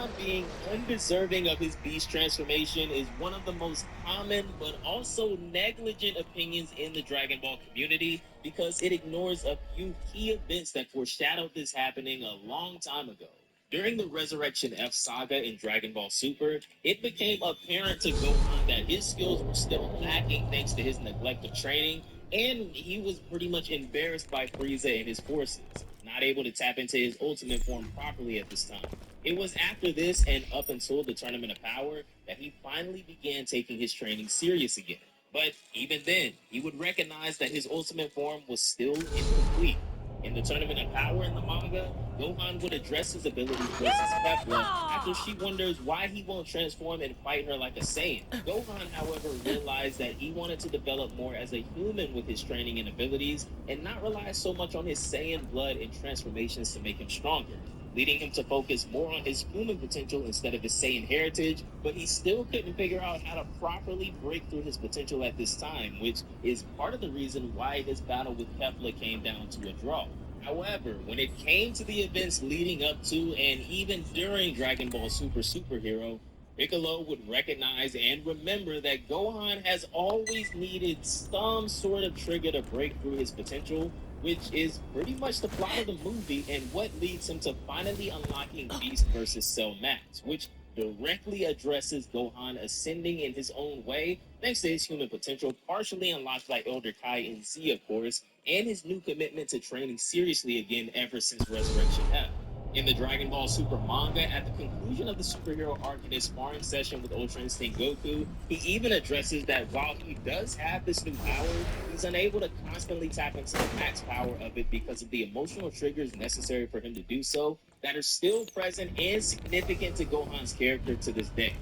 Gohan being undeserving of his beast transformation is one of the most common but also negligent opinions in the Dragon Ball community because it ignores a few key events that foreshadowed this happening a long time ago. During the Resurrection F saga in Dragon Ball Super, it became apparent to Gohan that his skills were still lacking thanks to his neglect of training, and he was pretty much embarrassed by Frieza and his forces, not able to tap into his ultimate form properly at this time. It was after this and up until the Tournament of Power that he finally began taking his training serious again. But even then, he would recognize that his ultimate form was still incomplete. In the Tournament of Power in the manga, Gohan would address his abilities versus Kefla after she wonders why he won't transform and fight her like a Saiyan. Gohan, however, realized that he wanted to develop more as a human with his training and abilities and not rely so much on his Saiyan blood and transformations to make him stronger, leading him to focus more on his human potential instead of his Saiyan heritage, but he still couldn't figure out how to properly break through his potential at this time, which is part of the reason why his battle with Kefla came down to a draw. However, when it came to the events leading up to and even during Dragon Ball Super Superhero, Piccolo would recognize and remember that Gohan has always needed some sort of trigger to break through his potential, which is pretty much the plot of the movie and what leads him to finally unlocking Beast versus Cell Max, which directly addresses Gohan ascending in his own way thanks to his human potential, partially unlocked by Elder Kai and Z, of course, and his new commitment to training seriously again ever since Resurrection F. In the Dragon Ball Super manga, at the conclusion of the superhero arc in his sparring session with Ultra Instinct Goku, he even addresses that while he does have this new power, he's unable to constantly tap into the max power of it because of the emotional triggers necessary for him to do so that are still present and significant to Gohan's character to this day.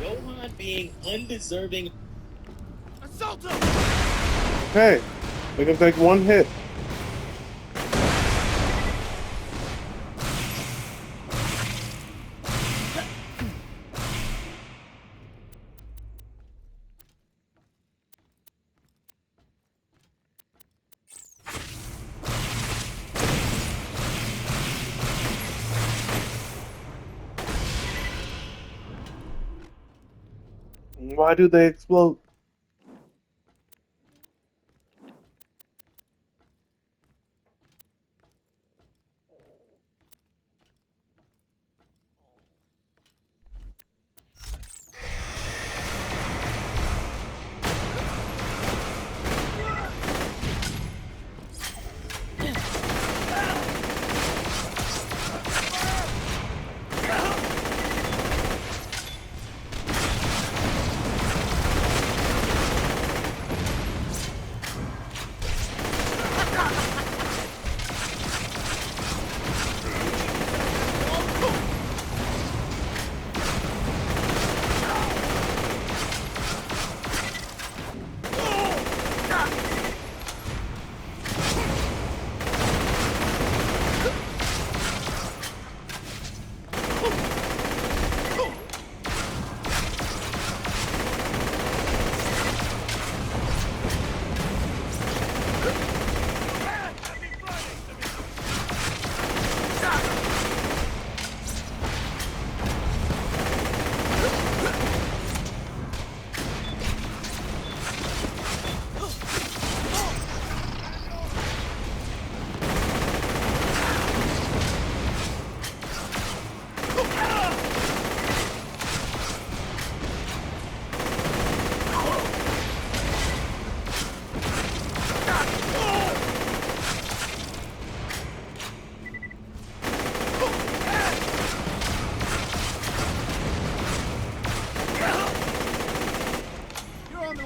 Gohan being undeserving. Assault him! Hey, we can take one hit. Why do they explode?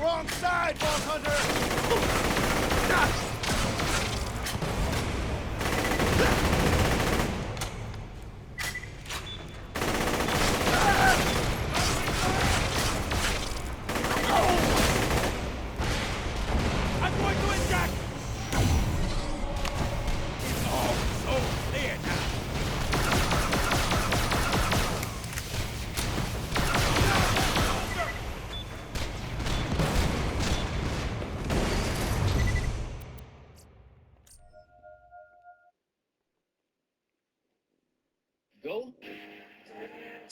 Wrong side, Ball Hunter! I'm going to attack! It's all so clear now. Go.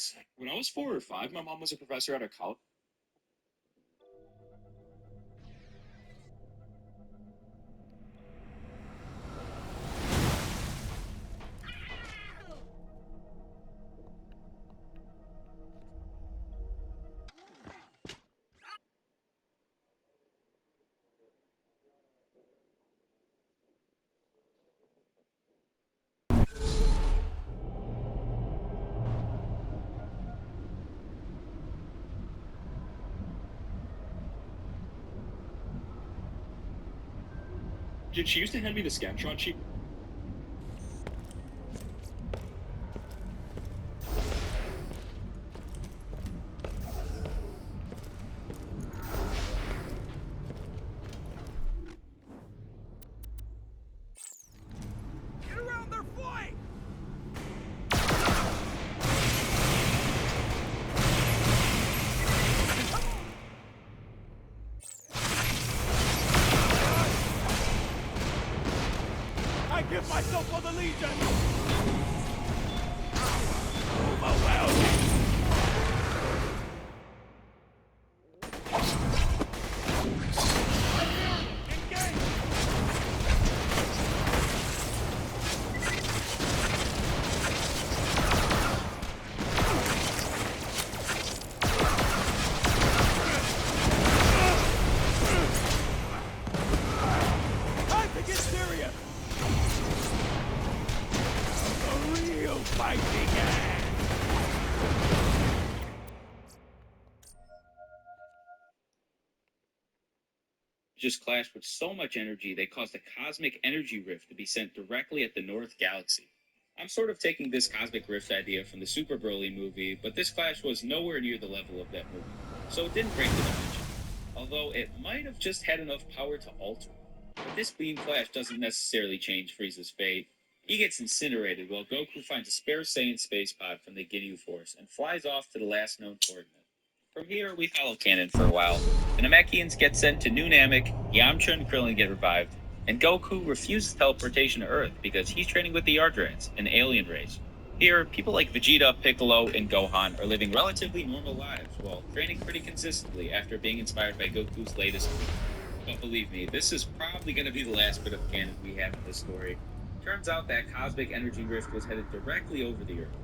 sense. When I was 4 or 5, my mom was a professor at a college. Did she used to hand me the Scantron sheet? Get around their flank! I give myself for the Legion! Overwhelming! Engage! Time to get serious! The real fight began! Just clashed with so much energy they caused a cosmic energy rift to be sent directly at the North Galaxy. I'm sort of taking this cosmic rift idea from the Super Broly movie, but this clash was nowhere near the level of that movie, so it didn't break the dimension. Although it might have just had enough power to alter it. But this beam clash doesn't necessarily change Frieza's fate. He gets incinerated while Goku finds a spare Saiyan space pod from the Ginyu Force and flies off to the last known coordinate. From here, we follow canon for a while. The Namekians get sent to New Namek, Yamcha and Krillin get revived, and Goku refuses teleportation to Earth because he's training with the Yardrans, an alien race. Here, people like Vegeta, Piccolo, and Gohan are living relatively normal lives while training pretty consistently after being inspired by Goku's latest move. But believe me, this is probably going to be the last bit of canon we have in this story. Turns out that cosmic energy rift was headed directly over the Earth.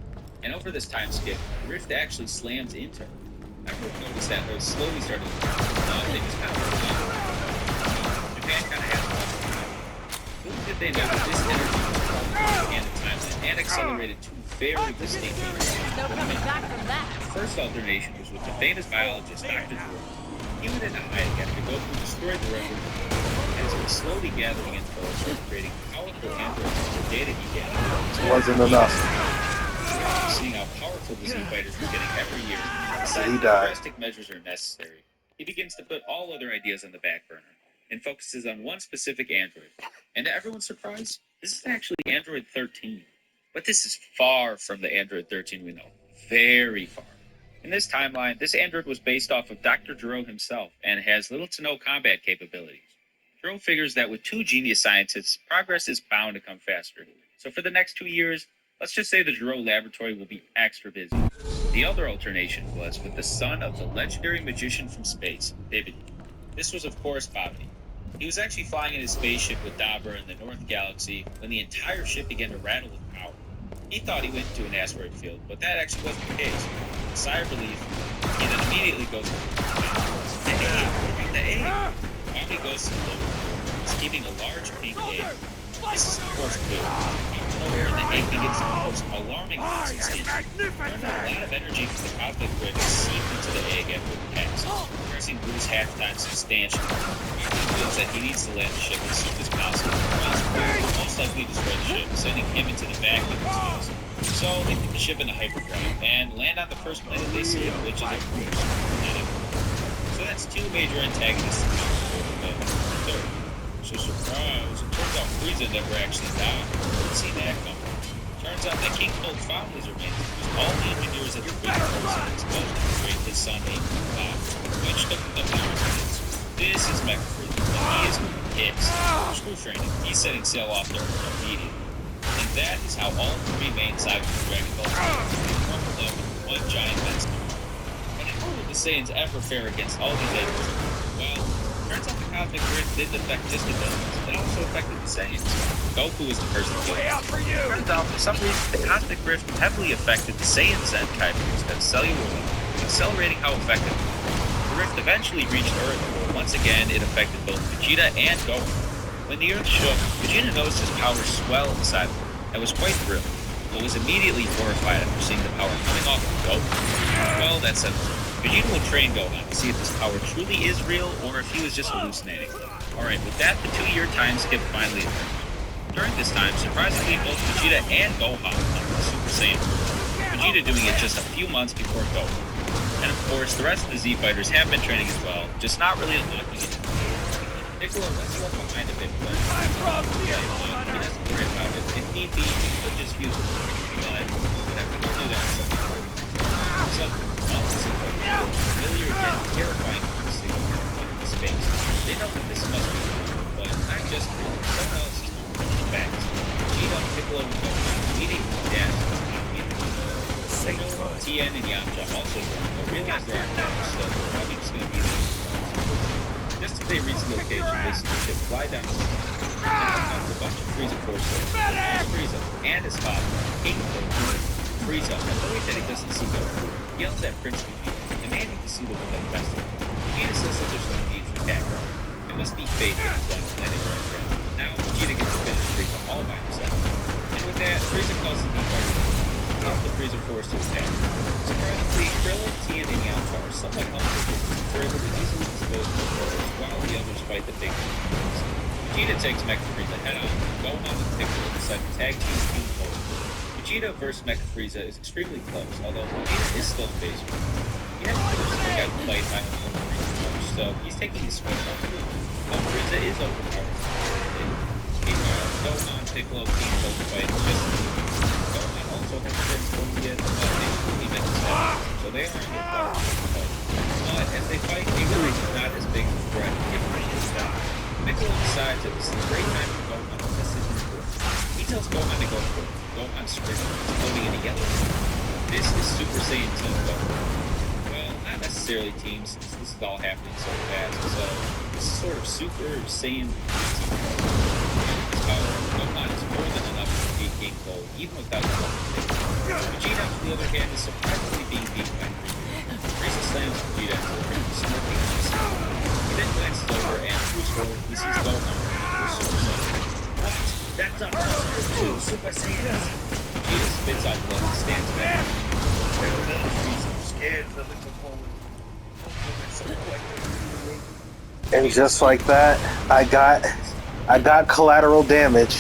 And over this time skip, the rift actually slams into Earth. I've noticed that Earth slowly started to they just kind of Japan kind of had little did they know that this energy was and timeline and accelerated two very distinct events. No coming back from that. The first alternation was with the famous biologist Dr. Drew. He went into hiding after Goku destroyed the record, as he was slowly gathering info and creating powerful androids with the data he gathered. It wasn't enough. Seeing how powerful the Z fighters were getting every year, he decided He that died. drastic measures are necessary. He begins to put all other ideas on the back burner and focuses on one specific android. And to everyone's surprise, this is actually Android 13. But this is far from the Android 13 we know. Very far. In this timeline, this android was based off of Dr. Gero himself and has little to no combat capabilities. Gero figures that with two genius scientists, progress is bound to come faster. So for the next 2 years, let's just say the Gero laboratory will be extra busy. The other alternation was with the son of the legendary magician from space, David. This was, of course, Bobby. He was actually flying in his spaceship with Dabra in the North Galaxy when the entire ship began to rattle with power. He thought he went into an asteroid field, but that actually wasn't the case. With a sigh of relief, he then immediately goes to the egg. Bobby goes to the lower floor. He's keeping a large pink egg. This is, of course, good. Nowhere, the egg begins to post alarming amounts of steam. There are a lot of energy from the cosmic grid seeped into the egg after it passed, pressing Blue's halftime substantially. He feels that he needs to land the ship as soon as possible, or else Blue will most likely destroy the ship, sending him into the vacuum of space. So they put the ship into hyperdrive and land on the first planet they see, which is a cruise planet. So that's two major antagonists to the third. So surprise, it turns out Frieza never actually died. Didn't see that coming. Turns out that King Cold found his remains because all the engineers at the Big Force had exposed to create his son Aiden, which took them hours. This is Mecha Frieza, and he is pissed. School training, he's setting sail off to Earth immediately. And that is how all three main sides of the Dragon Ball crumbled up one giant mess. But how would the Saiyans ever fare against all these enemies? Well, turns out the Cosmic Rift didn't affect just the villains, it also affected the Saiyans. Goku was the first to Way out for you! Turns out, for some reason, the Cosmic Rift heavily affected the Saiyan Zenkai's at a cellular level, accelerating how effective it was. The Rift eventually reached Earth, where once again it affected both Vegeta and Goku. When the Earth shook, Vegeta noticed his power swell inside of him and was quite thrilled, but was immediately horrified after seeing the power coming off of Goku. Well, that settled it. Vegeta will train Gohan to see if this power truly is real or if he was just hallucinating. Alright, with that, the 2-year time skip finally occurred. During this time, surprisingly, both Vegeta and Gohan became Super Saiyan. Vegeta doing it just a few months before Goku. And of course, the rest of the Z Fighters have been training as well, just not really unlocking it. Piccolo was left behind a bit, but he doesn't worry about it. If need be, he could just use it. But whatever, he'll do that sometime. So, familiar yet terrifying to see in space. They know that this must be real, but not just real. Someone else is doing facts. Vegeta, Piccolo, and Gohan immediately dashed to Tien and Yamcha also realize they're so they're probably just going to be there. Just as they reach the location, they see the ship fly down the street and a bunch of Frieza forces. Frieza and his father, King Goku. Frieza, knowing that he doesn't see Goku, yells at Prince Vegeta, demanding to see the one that infested him. Vegeta says that there's no need for background. It must be fate that is done letting her around. Now Vegeta gets to finish Frieza all by himself. And with that, Frieza calls the the Frieza Force to attack. Surprisingly, Krillin, Tien, and Yamcha are somewhat unpredictable, so they're able to easily dispose of the force while the others fight the big ones. Vegeta takes Mecha Frieza head on, Gohan and Piccolo decide to tag team King Cole. Vegeta versus Mecha Frieza is extremely close, although Vegeta is still in phase 1. He hasn't personally gotten played by him much, so he's taking his swing off. While Frieza is overpowered. Meanwhile, Gohan, Piccolo, King Cole fight just also has Prince Columbia, so they are in the fight. But as they fight, Igor is not as big of a threat if Frieza dies. Piccolo decides that this is a great time for Gohan to test his new force. He tells Gohan to go for it. Gohan screams, exploding in a yellow. This is Super Saiyan Team Gohan. Well, not necessarily team, since this is all happening so fast, so this is sort of Super Saiyan Team Gohan. Gohan is more than enough to defeat King Cole, even without the Vegeta, on the other hand, is surprisingly being beaten by Frieza. Frieza slams Vegeta into the ring, smirking on his side. He then glances over and through his roll, he sees Gohan with Super Saiyan. What? That's not possible! 2 Super Saiyans! Vegeta spits out blood and stands back. I'm scared of the forward. And just like that, I got collateral damage.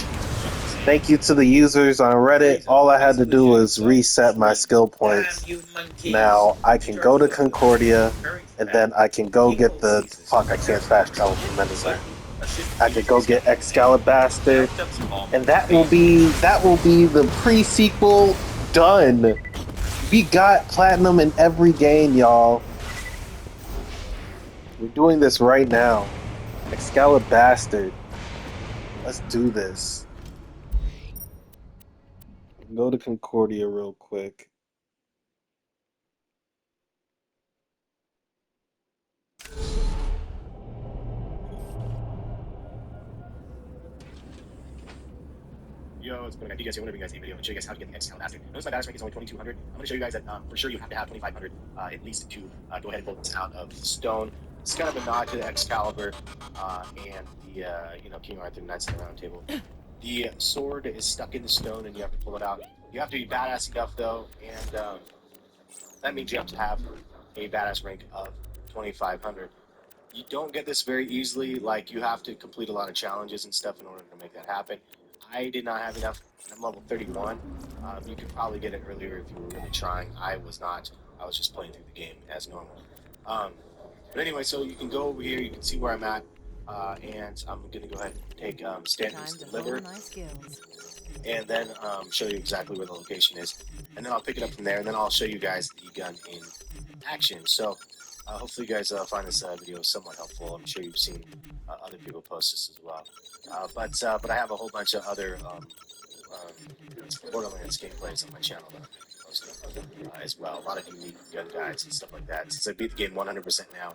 Thank you to the users on Reddit. All I had to do was reset my skill points. Now I can go to Concordia, and then I can go get the fuck. I can't fast travel from anywhere. I could go get Excalibur, and that will be the pre-sequel done. We got platinum in every game, y'all. We're doing this right now. Excalibur Bastard. Let's do this. Go to Concordia real quick. Yo, it's going to be guys here. Whenever you guys need a video, I'm going to show you guys how to get the Excalibur Bastard. Notice my batters rank is only 2200. I'm going to show you guys that for sure you have to have 2500 at least to go ahead and pull this out of the stone. It's kind of a nod to the Excalibur and the King Arthur Knights of the Round Table. The sword is stuck in the stone and you have to pull it out. You have to be badass enough though, and that means you have to have a badass rank of 2500. You don't get this very easily. Like, you have to complete a lot of challenges and stuff in order to make that happen. I did not have enough. I'm level 31. You could probably get it earlier if you were really trying. I was not. I was just playing through the game as normal. But anyway, so you can go over here. You can see where I'm at. And I'm going to go ahead and take Stanton's Deliver. And then show you exactly where the location is. And then I'll pick it up from there. And then I'll show you guys the gun in action. So hopefully you guys find this video somewhat helpful. I'm sure you've seen other people post this as well. But I have a whole bunch of other Borderlands gameplays on my channel that I'm going to be posting. used as well. A lot of unique gun guides and stuff like that. Since I beat the game 100% now,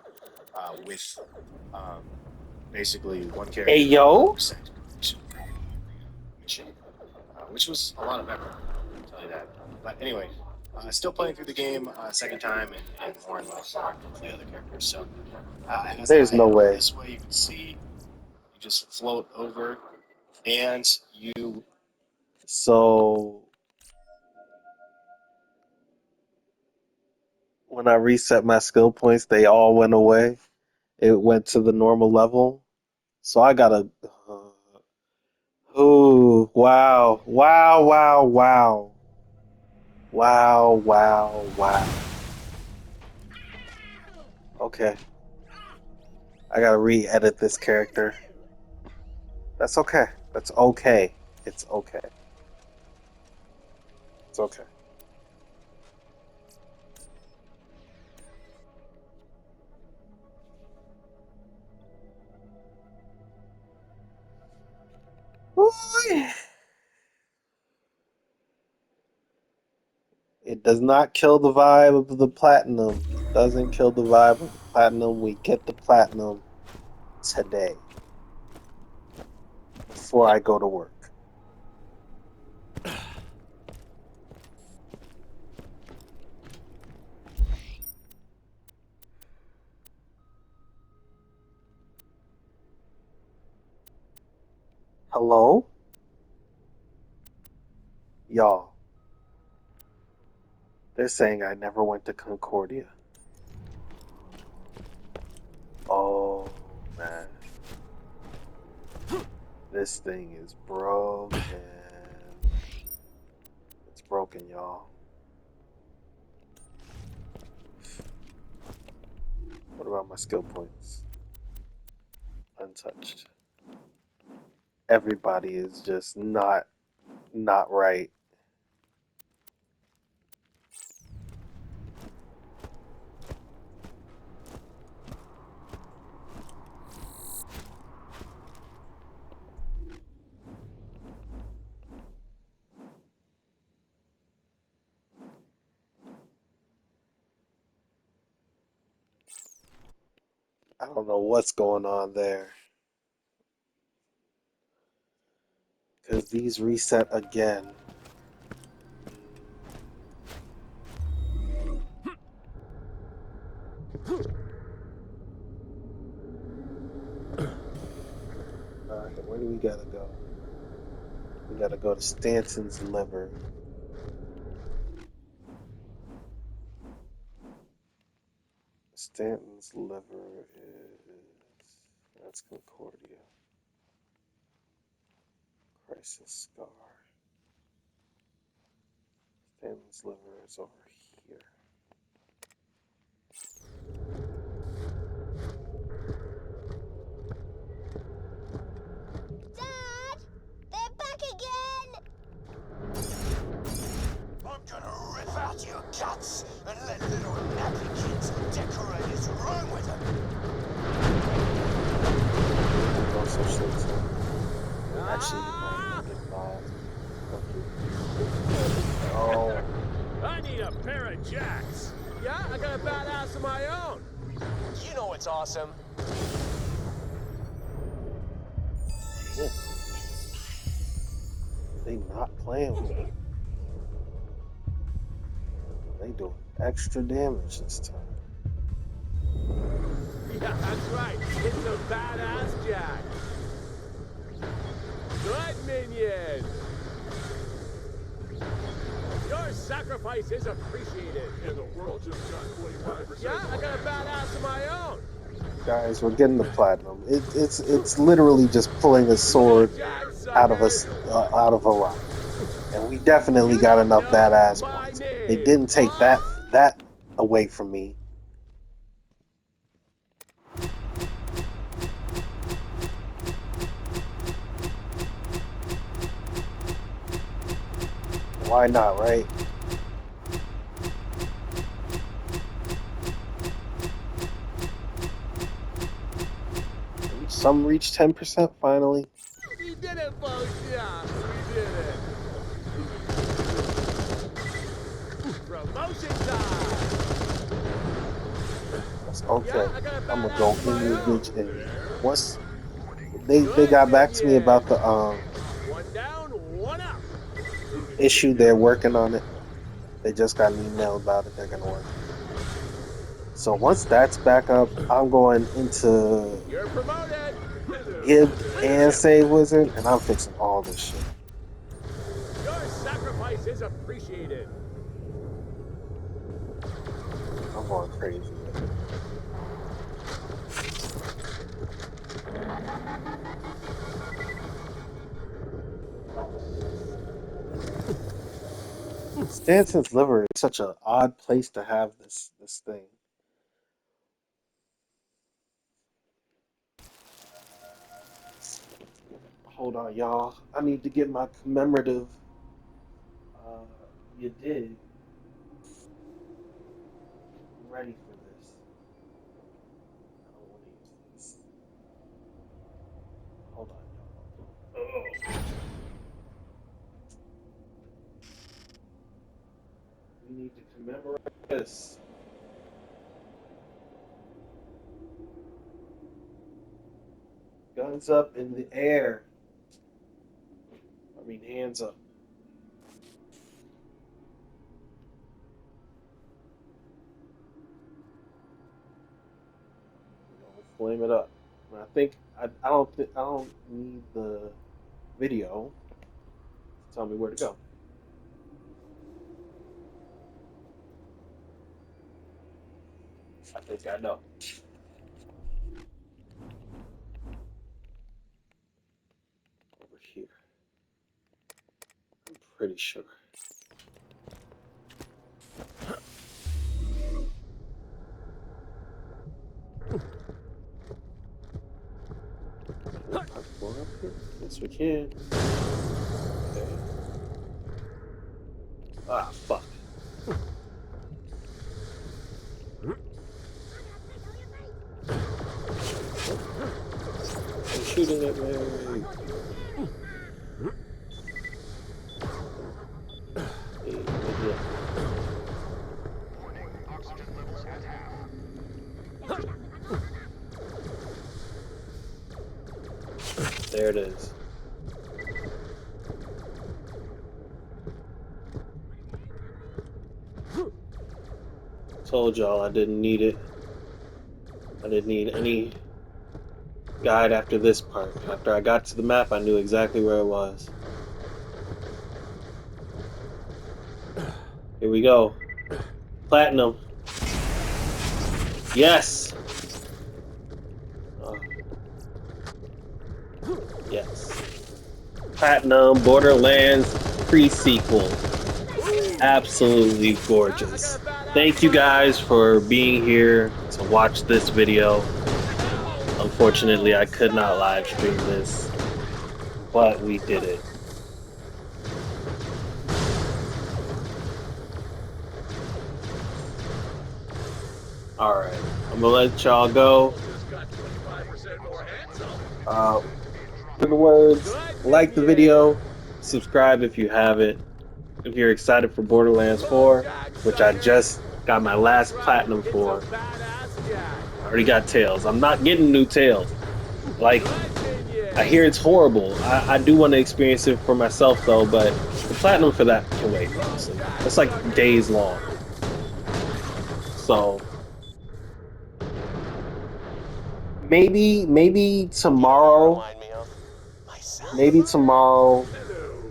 with basically one character. Hey, yo. 100% mission, which was a lot of effort. I'll tell you that. But anyway, still playing through the game second time and more and more with the other characters. So There's no way. This way you can see you just float over and you. So when I reset my skill points, they all went away. It went to the normal level. So I gotta. Ooh, wow, wow, wow, wow. Wow, wow, wow. Okay. I gotta re-edit this character. That's okay. That's okay. It's okay. It's okay. Boy. It does not kill the vibe of the platinum. It doesn't kill the vibe of the platinum. We get the platinum today. Before I go to work. Hello? Y'all. They're saying I never went to Concordia. Oh, man. This thing is broken. It's broken, y'all. What about my skill points? Untouched. Everybody is just not right. I don't know what's going on there. Because these reset again. Alright, where do we gotta go? We gotta go to Stanton's liver. Stanton's liver is... That's Concordia. Crisis Scar. Stanton's liver is over here. Dad! They're back again! I'm gonna rip out your guts and let little nappy kids decorate his room with them. Don't so shit. Actually, you might get by. Oh. I need a pair of jacks. Yeah, I got a badass of my own. You know what's awesome? Yeah. They not playing with me. They doing extra damage this time. Yeah, that's right. It's a badass jack. Good, minion. Your sacrifice is appreciated. And the world just got 45%. Yeah, I got a badass of my own. Guys, we're getting the platinum. It's literally just pulling a sword out of a rock, and we definitely got enough badass points. They didn't take that away from me. Why not, right? Some reach 10% finally. We did it, folks. Yeah, we did it. That's okay. I'm gonna go in the ditch, and once they got back to me about the One down, one out. issue, they're working on it. They just got an email about it. They're gonna work. So once that's back up, I'm going into You're promoted. Gib and Save Wizard, and I'm fixing all this shit. Your sacrifice is appreciated. I'm going crazy with it. Stanton's liver is such an odd place to have this thing. Hold on, y'all. I need to get my commemorative. You did. I'm ready for this. I don't want to use this. Hold on, y'all. Oh. We need to commemorate this. Guns up in the air. I mean, hands up. We're gonna flame it up. And I think I don't need the video to tell me where to go. I think I know. Over here. I'm pretty sure. Can we parkour up here? Yes, we can. Okay. Ah, fuck. I'm shooting at me. Hey, yeah. There it is. Told y'all I didn't need it. I didn't need any guide after this part. After I got to the map, I knew exactly where it was. Here we go. Platinum. Yes! Yes. Platinum Borderlands pre-sequel. Absolutely gorgeous. Thank you guys for being here to watch this video. Unfortunately, I could not live stream this, but we did it. Alright, I'm gonna let y'all go. In the words, like the video, subscribe if you haven't. If you're excited for Borderlands 4, which I just got my last platinum for. I already got Tails. I'm not getting new Tails. Like, I hear it's horrible. I do want to experience it for myself though, but the platinum for that can wait, honestly. It's like days long. So maybe tomorrow. Maybe tomorrow.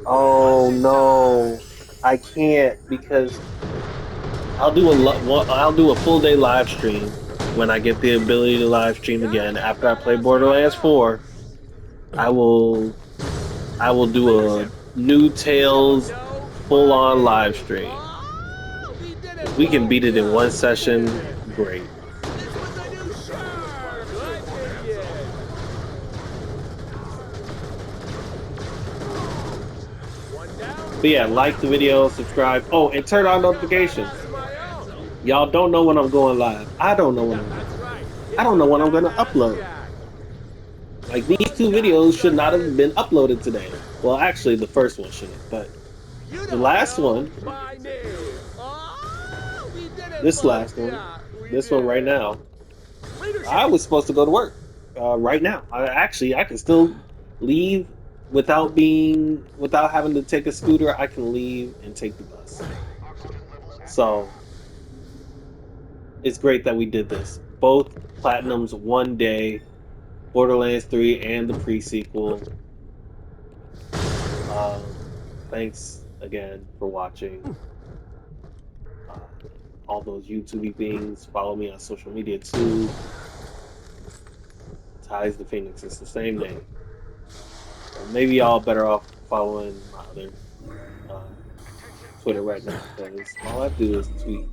Oh no, I can't because I'll do a full day live stream when I get the ability to live stream again after I play Borderlands 4. I will do a new Tales full on live stream. If we can beat it in one session, great. But yeah, like the video, subscribe. Oh, and turn on notifications. Y'all don't know when I'm going live. I don't know when I'm gonna upload. Like these two videos should not have been uploaded today. Well, actually, the first one shouldn't, but the last one This last one, Yeah, we this did. one right now. Leadership. I was supposed to go to work right now. I can still leave without having to take a scooter. I can leave and take the bus. So it's great that we did this. Both platinums one day, Borderlands 3 and the pre-sequel. Um, Thanks again for watching. Uh, all those YouTube things. Follow me on social media too. Ties the Phoenix. It's the same name. Or maybe y'all better off following my other uh, Twitter right now because all I do is tweet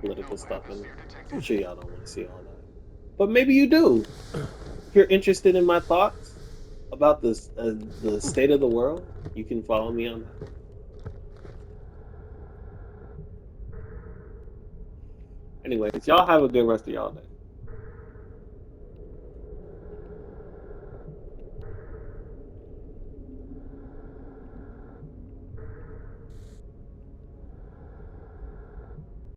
political stuff, and I'm sure y'all don't want to see all that. But maybe you do. If you're interested in my thoughts about the state of the world, you can follow me on that. Anyways, y'all have a good rest of y'all day.